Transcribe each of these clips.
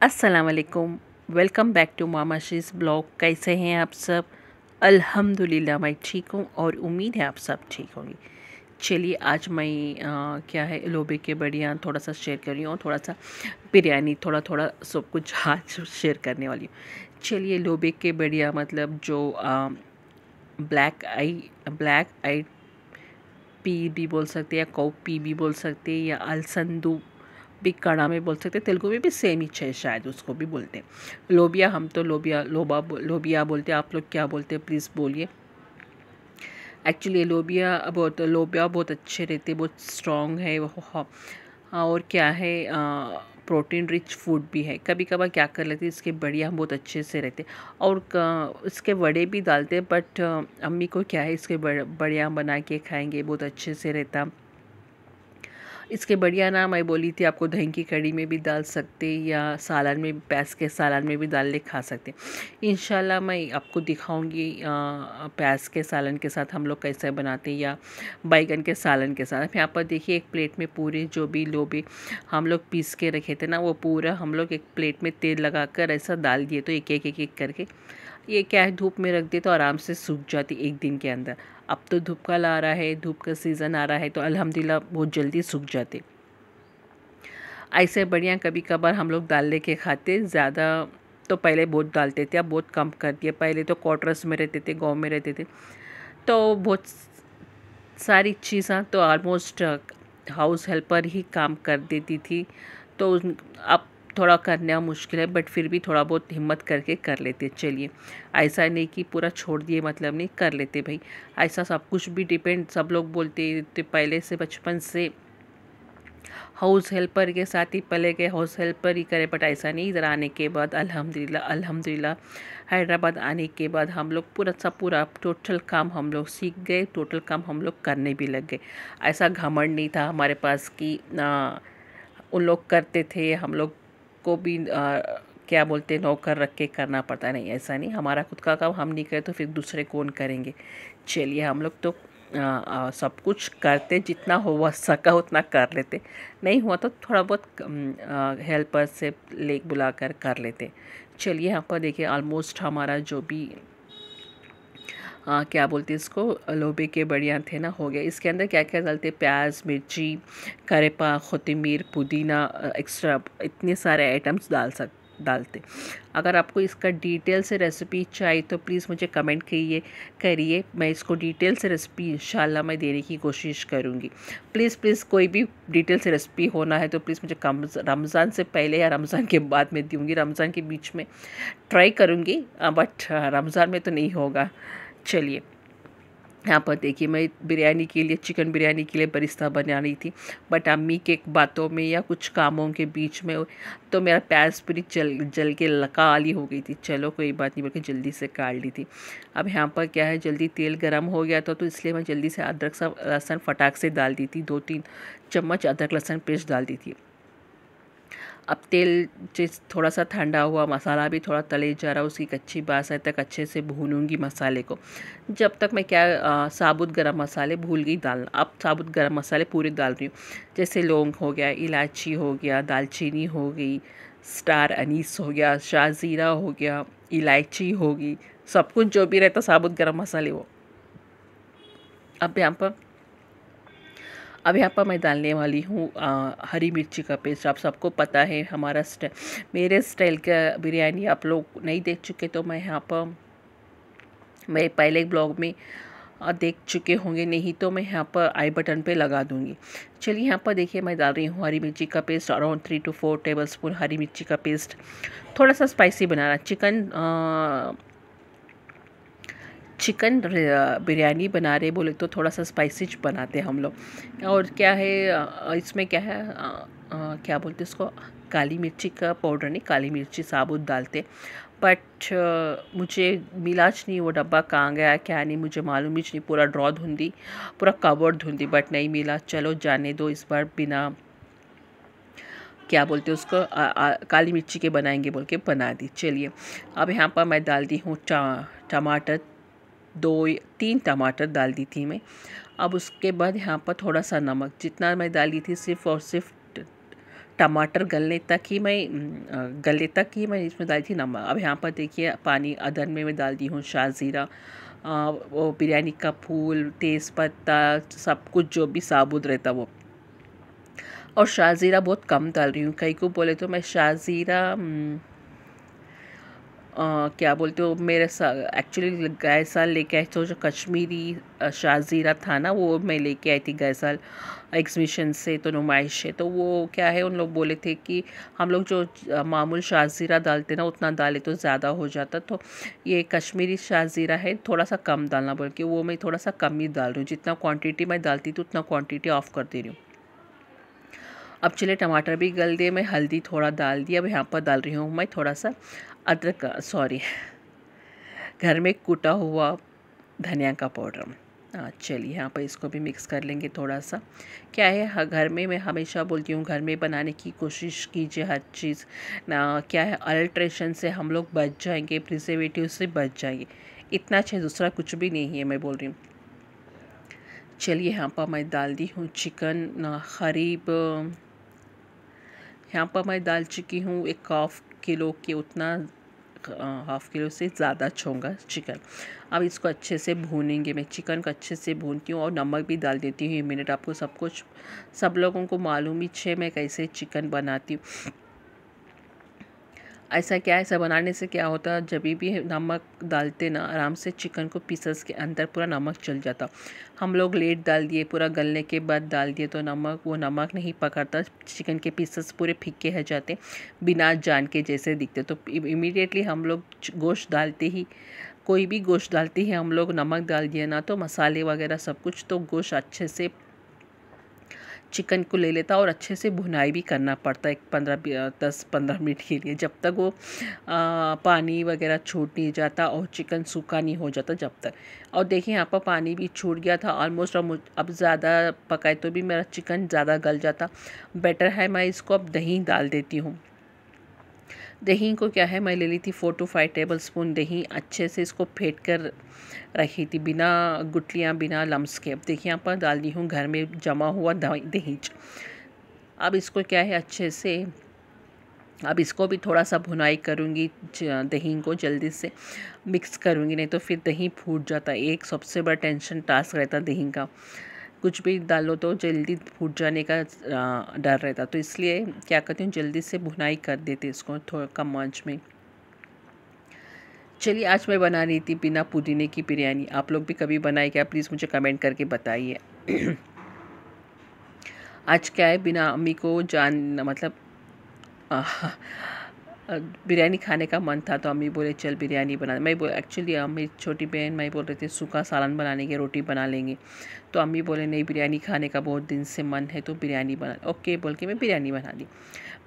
अस्सलाम वालेकुम। Welcome back to mama she's blog. कैसे हैं आप सब? अल्हम्दुलिल्लाह मैं ठीक हूँ और उम्मीद है आप सब ठीक होंगे। चलिए आज मैं क्या है लोबे के बढ़िया थोड़ा सा शेयर कर रही हूँ, थोड़ा सा बिरयानी थोड़ा थोड़ा सब कुछ आज शेयर करने वाली हूँ। चलिए लोबे के बढ़िया मतलब जो ब्लैक आई पी भी बोल सकते हैं या कौ पी भी बोल सकते हैं या अलसंदू भी कड़ा में बोल सकते हैं। तेलुगु में भी सेम ही है, शायद उसको भी बोलते हैं लोबिया। हम तो लोबिया बोलते हैं। आप लोग क्या बोलते हैं प्लीज़ बोलिए। एक्चुअली लोबिया बहुत अच्छे रहते, बहुत स्ट्रॉन्ग है वो। और क्या है प्रोटीन रिच फूड भी है। कभी कभार क्या कर लेते हैं इसके बढ़िया बहुत अच्छे से रहते और इसके वड़े भी डालते हैं, बट अम्मी को क्या है इसके बढ़िया बना के खाएंगे बहुत अच्छे से रहता। इसके बढ़िया ना मैं बोली थी आपको, दही की कड़ी में भी डाल सकते या सालन में, प्याज के सालन में भी डाल ले खा सकते। इंशाल्लाह मैं आपको दिखाऊंगी प्याज के सालन के साथ हम लोग कैसे बनाते हैं या बैगन के सालन के साथ। यहाँ पर देखिए एक प्लेट में पूरे जो भी लोबे हम लोग पीस के रखे थे ना, वो पूरा हम लोग एक प्लेट में तेल लगाकर ऐसा डाल दिए। तो एक करके ये क्या है धूप में रख दे तो आराम से सूख जाती एक दिन के अंदर। अब तो धूप का ला रहा है, धूप का सीज़न आ रहा है तो अल्हम्दुलिल्लाह बहुत जल्दी सूख जाते। ऐसे बढ़िया कभी कभार हम लोग दाल लेके खाते। ज़्यादा तो पहले बहुत डालते थे, अब बहुत कम कर दिए। पहले तो क्वार्टर्स में रहते थे, गाँव में रहते थे तो बहुत सारी चीज़ें तो ऑलमोस्ट हाउस हेल्पर ही काम कर देती थी। तो अब थोड़ा करना मुश्किल है, बट फिर भी थोड़ा बहुत हिम्मत करके कर लेते। चलिए ऐसा नहीं कि पूरा छोड़ दिए, मतलब नहीं, कर लेते भाई। ऐसा सब कुछ भी डिपेंड, सब लोग बोलते थे पहले से बचपन से हाउस हेल्पर के साथ ही पले गए, हाउस हेल्पर ही करे, बट ऐसा नहीं। इधर आने के बाद अल्हम्दुलिल्लाह हैदराबाद आने के बाद हम लोग पूरा टोटल काम हम लोग सीख गए, टोटल काम हम लोग करने भी लग गए। ऐसा घमंड नहीं था हमारे पास कि उन लोग करते थे हम लोग को भी क्या बोलते नौकर रख के करना पड़ता। नहीं, ऐसा नहीं। हमारा खुद का काम हम नहीं करें तो फिर दूसरे कौन करेंगे। चलिए हम लोग तो सब कुछ करते, जितना हो सका उतना कर लेते। नहीं हुआ तो थोड़ा बहुत हेल्पर से बुला कर लेते। चलिए यहाँ पर देखिए ऑलमोस्ट हमारा जो भी क्या बोलते इसको लोबे के बढ़िया थे ना, हो गया। इसके अंदर क्या क्या डालते, प्याज, मिर्ची, करेपा, कोथिमीर, पुदीना, एक्स्ट्रा इतने सारे आइटम्स डालते। अगर आपको इसका डिटेल से रेसिपी चाहिए तो प्लीज़ मुझे कमेंट करिए। मैं इसको डिटेल से रेसिपी इंशाल्लाह मैं देने की कोशिश करूँगी। प्लीज़ कोई भी डिटेल से रेसिपी होना है तो प्लीज़ मुझे रमज़ान से पहले या रमज़ान के बाद में दूँगी। रमज़ान के बीच में ट्राई करूँगी, बट रमज़ान में तो नहीं होगा। चलिए यहाँ पर देखिए मैं बिरयानी के लिए, चिकन बिरयानी के लिए बरिस्ता बना रही थी, बट अम्मी के बातों में या कुछ कामों के बीच में तो मेरा प्याज पूरी जल के काली हो गई थी। चलो कोई बात नहीं, बल्कि जल्दी से काट ली थी। अब यहाँ पर क्या है, जल्दी तेल गर्म हो गया था तो इसलिए मैं जल्दी से अदरक सा लहसुन फटाक से डाल दी थी। 2-3 चम्मच अदरक लहसुन पेस्ट डाल दी थी। अब तेल थोड़ा सा ठंडा हुआ, मसाला भी थोड़ा तले जा रहा, उसकी कच्ची बास तक अच्छे से भूनूंगी मसाले को। जब तक मैं क्या साबुत गरम मसाले भूल गई डालना। अब साबुत गरम मसाले पूरे डाल रही हूँ, जैसे लौंग हो गया, इलायची हो गया, दालचीनी हो गई, स्टार अनीस हो गया, शाहजीरा हो गया, इलायची होगी, सब कुछ जो भी रहता साबुत गरम मसाले वो। अब यहाँ पर मैं डालने वाली हूँ हरी मिर्ची का पेस्ट। आप सबको पता है हमारा मेरे स्टाइल का बिरयानी आप लोग नहीं देख चुके तो मैं यहाँ पर मैं पहले एक ब्लॉग में देख चुके होंगे, नहीं तो मैं यहाँ पर आई बटन पे लगा दूँगी। चलिए यहाँ पर देखिए मैं डाल रही हूँ हरी मिर्ची का पेस्ट, अराउंड 3 to 4 टेबलस्पून हरी मिर्ची का पेस्ट। थोड़ा सा स्पाइसी बना रहा। चिकन बिरयानी बना रहे बोले तो थोड़ा सा स्पाइसी बनाते हैं हम लोग। और क्या है इसमें क्या है क्या बोलते इसको, काली मिर्ची का पाउडर नहीं, काली मिर्ची साबुत डालते। बट मुझे मिलाच नहीं, वो डब्बा कहाँ गया क्या नहीं मुझे मालूम ही नहीं। पूरा ड्रॉ धुंधी, पूरा कवर्ड धुंधी, बट नहीं मिला। चलो जाने दो, इस बार बिना क्या बोलते उसको काली मिर्ची के बनाएंगे बोल के बना दी। चलिए अब यहाँ पर मैं डाल दी हूँ टमाटर, 2-3 टमाटर डाल दी थी मैं। अब उसके बाद यहाँ पर थोड़ा सा नमक, जितना मैं डाली थी सिर्फ और सिर्फ टमाटर गलने तक ही मैं इसमें डाली थी नमक। अब यहाँ पर देखिए पानी अदन में मैं डाल दी हूँ शाज़ीरा, वो बिरयानी का फूल, तेज़पत्ता, सब कुछ जो भी साबुत रहता वो। और शाज़ीरा बहुत कम डाल रही हूँ। कई को बोले तो मैं शाज़ीरा क्या बोलते हो, मेरे एक्चुअली गए साल लेके आई तो जो कश्मीरी शाज़ीरा था ना, वो मैं लेके आई थी गए साल एग्जीबिशन से, तो नुमाइश से। तो वो क्या है, उन लोग बोले थे कि हम लोग जो मामूल शाज़ीरा डालते ना उतना डाले तो ज़्यादा हो जाता, तो ये कश्मीरी शाज़ीरा है, थोड़ा सा कम डालना बोल के वो मैं थोड़ा सा कम ही डाल रही हूँ। जितना क्वांटिटी मैं डालती थी उतना क्वांटिटी ऑफ कर दे रही हूँ। अब चलिए टमाटर भी गल दिए, मैं हल्दी थोड़ा डाल दिया। अब यहाँ पर डाल रही हूँ मैं थोड़ा सा अदरक, सॉरी, घर में कूटा हुआ धनिया का पाउडर। चलिए यहाँ पर इसको भी मिक्स कर लेंगे थोड़ा सा। क्या है, घर में मैं हमेशा बोलती हूँ घर में बनाने की कोशिश कीजिए हर चीज़ ना। क्या है, अल्ट्रेशन से हम लोग बच जाएंगे, प्रिजर्वेटिव से बच जाएंगे। इतना अच्छा दूसरा कुछ भी नहीं है, मैं बोल रही हूँ। चलिए यहाँ पर मैं डाल दी हूँ चिकन, करीब यहाँ पर मैं डाल चुकी हूँ 1/2 किलो के उतना, 1/2 किलो से ज़्यादा होगा चिकन। अब इसको अच्छे से भूनेंगे, मैं चिकन को अच्छे से भूनती हूँ और नमक भी डाल देती हूँ 1 मिनट। आपको सब कुछ, सब लोगों को मालूम ही है मैं कैसे चिकन बनाती हूँ। ऐसा क्या है, ऐसा बनाने से क्या होता है, जब भी नमक डालते ना आराम से चिकन को पीसेस के अंदर पूरा नमक चल जाता। हम लोग लेट डाल दिए, पूरा गलने के बाद डाल दिए तो वो नमक नहीं पकड़ता, चिकन के पीसेस पूरे फीके हो जाते, बिना जान के जैसे दिखते। तो इमीडिएटली हम लोग गोश्त डालते ही, कोई भी गोश्त डालते ही हम लोग नमक डाल दिए ना, तो मसाले वगैरह सब कुछ, तो गोश्त अच्छे से चिकन को ले लेता और अच्छे से भुनाई भी करना पड़ता है 10-15 मिनट के लिए, जब तक वो पानी वगैरह छूट नहीं जाता और चिकन सूखा नहीं हो जाता जब तक। और देखिए यहाँ पर पानी भी छूट गया था ऑलमोस्ट। अब ज़्यादा पकाए तो भी मेरा चिकन ज़्यादा गल जाता। बेटर है मैं इसको अब दही डाल देती हूँ। दही को क्या है, मैं ले ली थी 4 to 5 टेबल स्पून दही, अच्छे से इसको फेंट कर रखी थी बिना गुठलियाँ, बिना लम्स के। अब देखिए यहाँ पर डाल दी हूँ घर में जमा हुआ दही। अब इसको क्या है अच्छे से, अब इसको भी थोड़ा सा भुनाई करूँगी, दही को जल्दी से मिक्स करूँगी, नहीं तो फिर दही फूट जाता है। एक सबसे बड़ा टेंशन टास्क रहता है दही का, कुछ भी डालो तो जल्दी फूट जाने का डर रहता, तो इसलिए क्या करती हूँ जल्दी से भुनाई कर देती इसको थोड़ा कम आंच में। चलिए आज मैं बना रही थी बिना पुदीने की बिरयानी। आप लोग भी कभी बनाए क्या, प्लीज़ मुझे कमेंट करके बताइए। आज क्या है, बिना अम्मी को मतलब बिरयानी खाने का मन था, तो अम्मी बोले चल बिरयानी बना। एक्चुअली अम्मी छोटी बहन मैं बोल रही थी सूखा सालन बनाने की, रोटी बना लेंगे, तो अम्मी बोले नहीं बिरयानी खाने का बहुत दिन से मन है तो बिरयानी बना। ओके बोल के मैं बिरयानी बना दी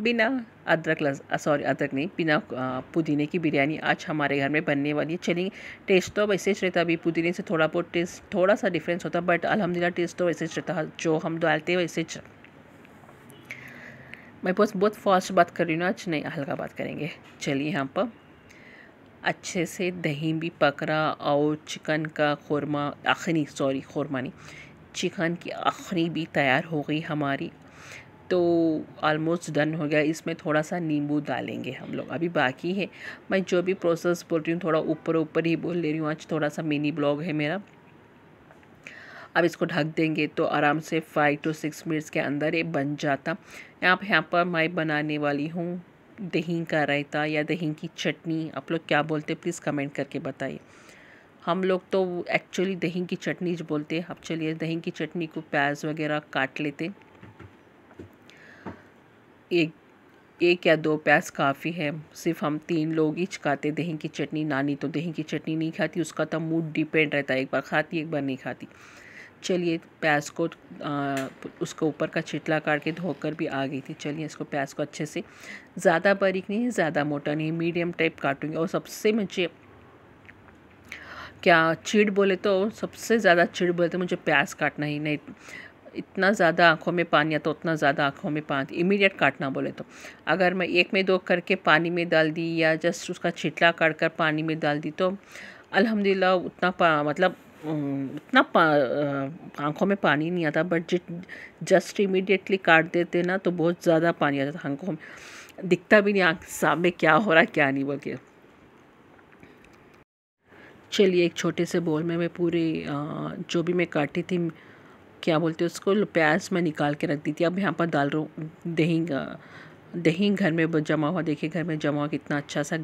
बिना अदरक नहीं, बिना पुदीने की बिरयानी आज हमारे घर में बनने वाली है। चलिए टेस्ट तो वैसे ही रहता, अभी पुदीने से थोड़ा बहुत टेस्ट थोड़ा सा डिफरेंस होता, बट अल्हम्दुलिल्लाह टेस्ट तो वैसे ही रहता, जो हम डालते हैं वैसे ही। मैं बहुत फास्ट बात कर रही हूँ आज, नहीं हल्का बात करेंगे। चलिए यहाँ पर अच्छे से दही भी पक रहा और चिकन का खुरमा खुरमा नहीं, चिकन की आखिरी भी तैयार हो गई हमारी, तो ऑलमोस्ट डन हो गया। इसमें थोड़ा सा नींबू डालेंगे हम लोग, अभी बाकी है। मैं जो भी प्रोसेस बोल रही हूँ थोड़ा ऊपर ही बोल ले रही हूँ, आज थोड़ा सा मिनी ब्लॉग है मेरा। अब इसको ढक देंगे तो आराम से 5 to 6 मिनट्स के अंदर ये बन जाता। यहाँ पर मैं बनाने वाली हूँ दही का रायता या दही की चटनी, आप लोग क्या बोलते हैं प्लीज़ कमेंट करके बताइए। हम लोग तो एक्चुअली दही की चटनी जो बोलते हैं। अब चलिए दही की चटनी को प्याज वगैरह काट लेते, एक या 2 प्याज काफ़ी है, सिर्फ हम 3 लोग ही खाते दही की चटनी। नानी तो दही की चटनी नहीं खाती, उसका तो मूड डिपेंड रहता है, एक बार खाती एक बार नहीं खाती। चलिए प्याज को उसके ऊपर का छिटला काट के धोकर भी आ गई थी। चलिए इसको प्याज को अच्छे से, ज़्यादा बारीक नहीं ज़्यादा मोटा नहीं, मीडियम टाइप काटूंगी। और सबसे मुझे क्या चिड़ बोले तो, सबसे ज़्यादा चिड़ बोले तो मुझे प्याज काटना ही नहीं, इतना ज़्यादा आँखों में पानी आता, उतना ज़्यादा आँखों में पानी इमीडिएट काटना बोले तो। अगर मैं 1 में 2 करके पानी में डाल दी या जस्ट उसका छिटला काट कर पानी में डाल दी तो अल्हम्दुलिल्लाह उतना मतलब उतना आँखों में पानी नहीं आता, बट जस्ट इमीडिएटली काट देते ना तो बहुत ज़्यादा पानी आ जाता आँखों में, दिखता भी नहीं आँख सामने क्या हो रहा है क्या नहीं बोल के। चलिए एक छोटे से बोल में मैं पूरी जो भी मैं काटी थी, क्या बोलते हैं उसको, प्याज मैं निकाल के रख दी थी। अब यहाँ पर डाल रहा हूँ दही। दही घर में जमा हुआ, देखिए घर में जमा हुआ कितना अच्छा सा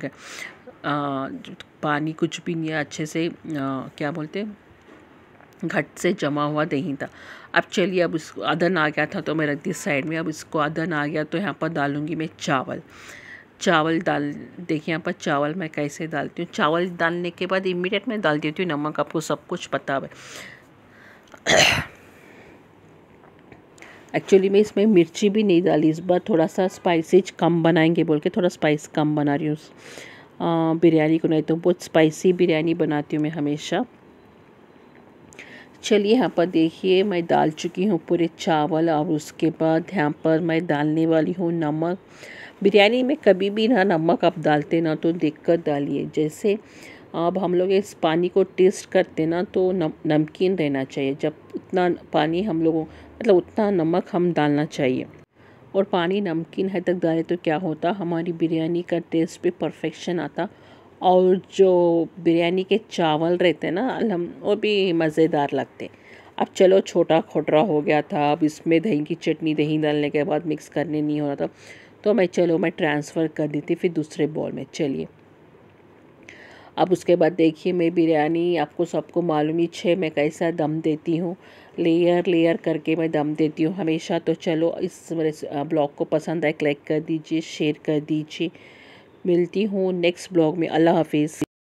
पानी कुछ भी नहीं है, अच्छे से क्या बोलते हैं घट से जमा हुआ दही था। अब चलिए, अब इसको अदन आ गया था तो मैं रख दी साइड में। अब इसको अदन आ गया तो यहाँ पर डालूँगी मैं चावल। चावल डाल, देखिए यहाँ पर चावल मैं कैसे डालती हूँ। चावल डालने के बाद इमीडिएट मैं डाल देती हूँ नमक, आपको सब कुछ पता है। एक्चुअली मैं इसमें मिर्ची भी नहीं डाली इस बार, थोड़ा सा स्पाइसी कम बनाएंगे बोल के थोड़ा स्पाइस कम बना रही हूँ बिरयानी को, नहीं तो बहुत स्पाइसी बिरयानी बनाती हूँ मैं हमेशा। चलिए यहाँ पर देखिए मैं डाल चुकी हूँ पूरे चावल, और उसके बाद यहाँ पर मैं डालने वाली हूँ नमक। बिरयानी में कभी भी ना नमक आप डालते ना तो देखकर डालिए। जैसे अब हम लोग इस पानी को टेस्ट करते ना तो नमकीन रहना चाहिए। जब उतना पानी हम लोगों मतलब उतना नमक हम डालना चाहिए, और पानी नमकीन है तक डालें तो क्या होता, हमारी बिरयानी का टेस्ट भी परफेक्शन आता, और जो बिरयानी के चावल रहते हैं ना वो भी मज़ेदार लगते। अब चलो छोटा खोटरा हो गया था, अब इसमें दही की चटनी दही डालने के बाद मिक्स करने नहीं हो रहा था, तो मैं ट्रांसफ़र कर दी थी फिर दूसरे बॉल में। चलिए अब उसके बाद देखिए मैं बिरयानी, आपको सबको मालूम ही है मैं कैसा दम देती हूँ, लेयर लेयर करके मैं दम देती हूँ हमेशा। तो चलो इस ब्लॉग को पसंद आए लाइक कर दीजिए, शेयर कर दीजिए। मिलती हूँ नेक्स्ट ब्लॉग में। अल्लाह हाफिज़।